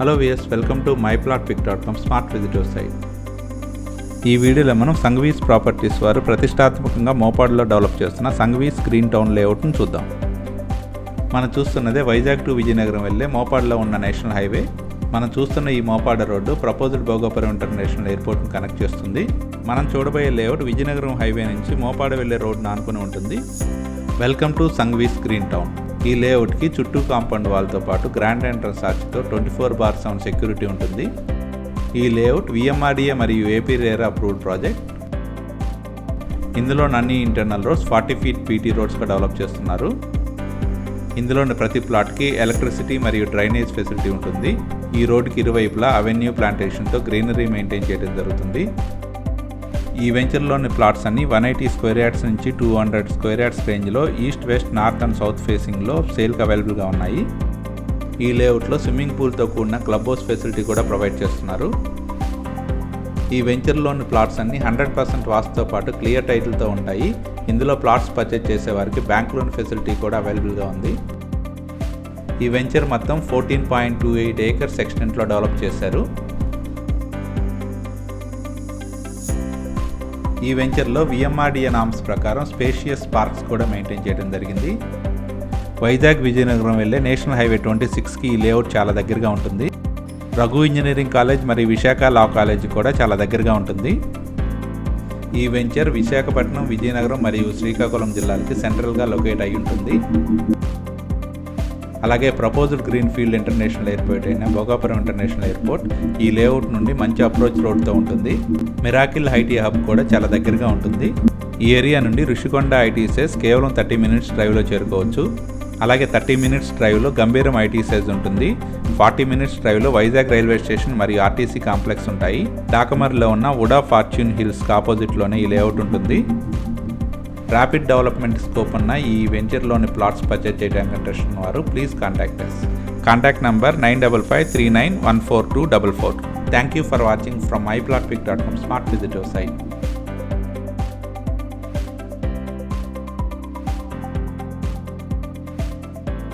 Hello viewers, welcome to myplotpic.com smart visitor site. ఈ వీడియోలో మనం సంఘవీస్ ప్రాపర్టీస్ వారు ప్రతిష్టాత్మకంగా మోపాడులో డెవలప్ చేస్తున్న సంఘవీస్ గ్రీన్ టౌన్ లేఅవుట్ను చూద్దాం. మనం చూస్తున్నదే వైజాగ్ టు విజయనగరం వెళ్ళే మోపాడులో ఉన్న నేషనల్ హైవే. మనం చూస్తున్న ఈ Mopada road proposed Bhogapuram international ఎయిర్పోర్ట్ను కనెక్ట్ చేస్తుంది. మనం చూడబోయే లేఅవుట్ విజయనగరం హైవే నుంచి మోపాడ వెళ్ళే రోడ్డును ఆనుకుని ఉంటుంది. Welcome to Sanghavi's green town. ఈ లేఅవుట్కి చుట్టూ కాంపౌండ్ వాల్తో పాటు గ్రాండ్ ఎంట్రన్స్ ఆర్చ్తో 24/7 సెక్యూరిటీ ఉంటుంది. ఈ లేఅవుట్ VMRDA మరియు AP RERA అప్రూవ్డ్ ప్రాజెక్ట్. ఇందులో అన్ని ఇంటర్నల్ రోడ్స్ 40 feet PT రోడ్స్గా డెవలప్ చేస్తున్నారు. ఇందులోని ప్రతి ప్లాట్కి ఎలక్ట్రిసిటీ మరియు డ్రైనేజ్ ఫెసిలిటీ ఉంటుంది. ఈ రోడ్డుకి ఇరువైపులా అవెన్యూ ప్లాంటేషన్తో గ్రీనరీ మెయింటైన్ చేయడం జరుగుతుంది. ఈ వెంచర్లోని ప్లాట్స్ అన్ని 180 square yards నుంచి 200 square yards రేంజ్లో east, west, north and south ఫేసింగ్లో సేల్కి అవైలబుల్గా ఉన్నాయి. ఈ లేఅవుట్లో స్విమ్మింగ్ పూల్తో కూడిన క్లబ్ హౌస్ ఫెసిలిటీ కూడా ప్రొవైడ్ చేస్తున్నారు. ఈ వెంచర్లోని ప్లాట్స్ అన్ని 100% వాస్తుతో పాటు క్లియర్ టైటిల్తో ఉంటాయి. ఇందులో ప్లాట్స్ పర్చేజ్ చేసే వారికి బ్యాంక్ లోన్ ఫెసిలిటీ కూడా అవైలబుల్గా ఉంది. ఈ వెంచర్ మొత్తం 14.28 acres ఎక్స్టెంట్లో డెవలప్ చేశారు. ఈ వెంచర్లో VMRDA నామ్స్ ప్రకారం స్పేషియస్ పార్క్స్ కూడా మెయింటైన్ చేయడం జరిగింది. వైజాగ్ విజయనగరం వెళ్ళే నేషనల్ హైవే 26కి ఈ లేఅవుట్ చాలా దగ్గరగా ఉంటుంది. రఘు ఇంజనీరింగ్ కాలేజ్ మరియు విశాఖ లా కాలేజ్ కూడా చాలా దగ్గరగా ఉంటుంది. ఈ వెంచర్ విశాఖపట్నం, విజయనగరం మరియు శ్రీకాకుళం జిల్లాలకి సెంట్రల్గా లొకేట్ అయి ఉంటుంది. అలాగే proposed green field international airport అయిన భోగాపురం ఇంటర్నేషనల్ ఎయిర్పోర్ట్ ఈ లేఅవుట్ నుండి మంచి అప్రోచ్ రోడ్తో ఉంటుంది. మిరాకిల్ ఐటీ హబ్ కూడా చాలా దగ్గరగా ఉంటుంది. ఈ ఏరియా నుండి ఋషికొండ ITSS కేవలం 30 minutes డ్రైవ్లో చేరుకోవచ్చు. అలాగే 30 minutes డ్రైవ్లో గంభీరం ITSS ఉంటుంది. 40 minutes డ్రైవ్లో వైజాగ్ రైల్వే స్టేషన్ మరియు RTC కాంప్లెక్స్ ఉంటాయి. డాకమర్లో ఉన్న వుడా ఫార్చ్యూన్ హిల్స్కి ఆపోజిట్లోనే ఈ లేఅవుట్ ఉంటుంది. ర్యాపిడ్ డెవలప్మెంట్ స్కోప్ ఉన్న ఈ వెంచర్లోని ప్లాట్స్ పర్చేజ్ చేయడానికి ఇంట్రెస్ట్ ఉన్నవారు please contact us. Contact number 9553914244. Thank you for watching from myplotpic.com smart visitor site.